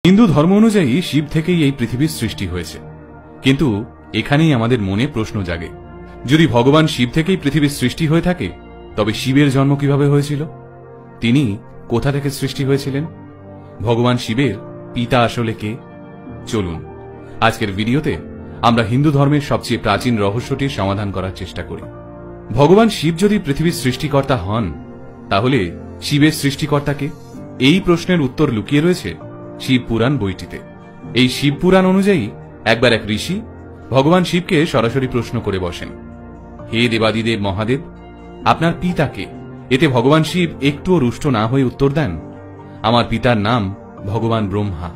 হিন্দু ধর্ম অনুযায়ী শিব থেকেই এই পৃথিবীর সৃষ্টি হয়েছে, কিন্তু এখানেই আমাদের মনে প্রশ্ন জাগে, যদি ভগবান শিব থেকেই পৃথিবীর সৃষ্টি হয়ে থাকে, তবে শিবের জন্ম কিভাবে হয়েছিল? তিনি কোথা থেকে সৃষ্টি হয়েছিলেন? ভগবান শিবের পিতা আসলে কে? চলুন আজকের ভিডিওতে আমরা হিন্দু ধর্মের সবচেয়ে প্রাচীন রহস্যটির সমাধান করার চেষ্টা করি। ভগবান শিব যদি পৃথিবীর সৃষ্টিকর্তা হন, তাহলে শিবের সৃষ্টিকর্তাকে? এই প্রশ্নের উত্তর লুকিয়ে রয়েছে শিব পুরাণ বইটিতে। এই শিব পুরাণ অনুযায়ী একবার এক ঋষি ভগবান শিবকে সরাসরি প্রশ্ন করে বসেন, হে দেবাদিদেব মহাদেব, আপনার পিতা কে? এতে ভগবান শিব একটুও রুষ্ট না হয়ে উত্তর দেন, আমার পিতার নাম ভগবান ব্রহ্মা।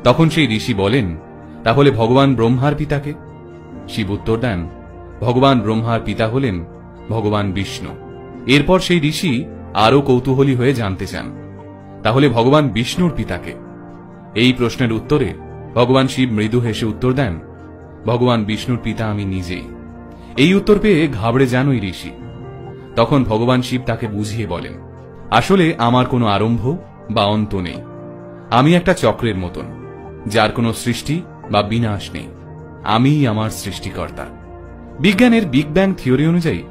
তখন সেই ঋষি বলেন, তাহলে ভগবান ব্রহ্মার পিতাকে? শিব উত্তর দেন, ভগবান ব্রহ্মার পিতা হলেন ভগবান বিষ্ণু। এরপর সেই ঋষি আরো কৌতূহলী হয়ে জানতে চান, তাহলে ভগবান বিষ্ণুর পিতাকে? এই প্রশ্নের উত্তরে ভগবান শিব মৃদু হেসে উত্তর দেন, ভগবান বিষ্ণুর পিতা আমি নিজেই। এই উত্তর পেয়ে ঘাবড়ে যান ওই ঋষি। তখন ভগবান শিব তাকে বুঝিয়ে বলেন, আসলে আমার কোনো আরম্ভ বা অন্ত নেই, আমি একটা চক্রের মতন, যার কোনো সৃষ্টি বা বিনাশ নেই, আমিই আমার সৃষ্টিকর্তা। বিজ্ঞানের বিগ ব্যাং থিওরি অনুযায়ী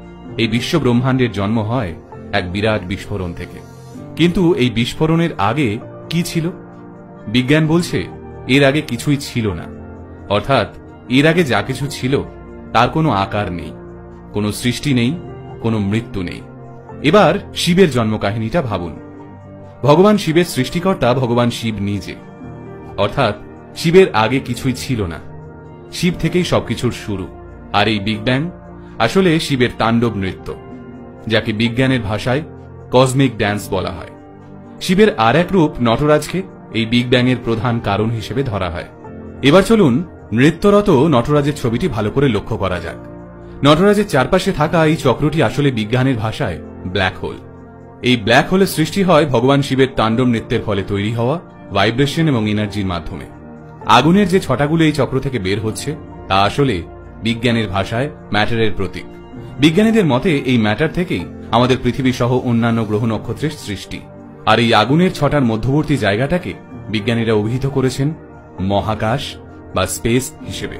এই বিশ্ব ব্রহ্মাণ্ডের জন্ম হয় এক বিরাট বিস্ফোরণ থেকে। কিন্তু এই বিস্ফোরণের আগে কি ছিল? বিজ্ঞান বলছে এর আগে কিছুই ছিল না, অর্থাৎ এর আগে যা কিছু ছিল তার কোনো আকার নেই, কোনো সৃষ্টি নেই, কোনো মৃত্যু নেই। এবার শিবের জন্ম কাহিনীটা ভাবুন। ভগবান শিবের সৃষ্টিকর্তা ভগবান শিব নিজে, অর্থাৎ শিবের আগে কিছুই ছিল না, শিব থেকেই সবকিছুর শুরু। আর এই বিগ ব্যাং আসলে শিবের তাণ্ডব নৃত্য, যাকে বিজ্ঞানের ভাষায় কসমিক ড্যান্স বলা হয়। শিবের আর এক রূপ নটরাজকে এই বিগ ব্যাং এর প্রধান কারণ হিসেবে ধরা হয়। এবার চলুন নৃত্যরত নটরাজের ছবিটি ভালো করে লক্ষ্য করা যাক। নটরাজের চারপাশে থাকা এই চক্রটি আসলে বিজ্ঞানের ভাষায় ব্ল্যাক হোল। এই ব্ল্যাক হোলের সৃষ্টি হয় ভগবান শিবের তাণ্ডব নৃত্যের ফলে তৈরি হওয়া ভাইব্রেশন এবং এনার্জির মাধ্যমে। আগুনের যে ছটাগুলো এই চক্র থেকে বের হচ্ছে, তা আসলে বিজ্ঞানের ভাষায় ম্যাটারের প্রতীক। বিজ্ঞানীদের মতে এই ম্যাটার থেকেই আমাদের পৃথিবী সহ অন্যান্য গ্রহ নক্ষত্রের সৃষ্টি। আর এই আগুনের ছটার মধ্যবর্তী জায়গাটাকে বিজ্ঞানীরা অভিহিত করেছেন মহাকাশ বা স্পেস হিসেবে।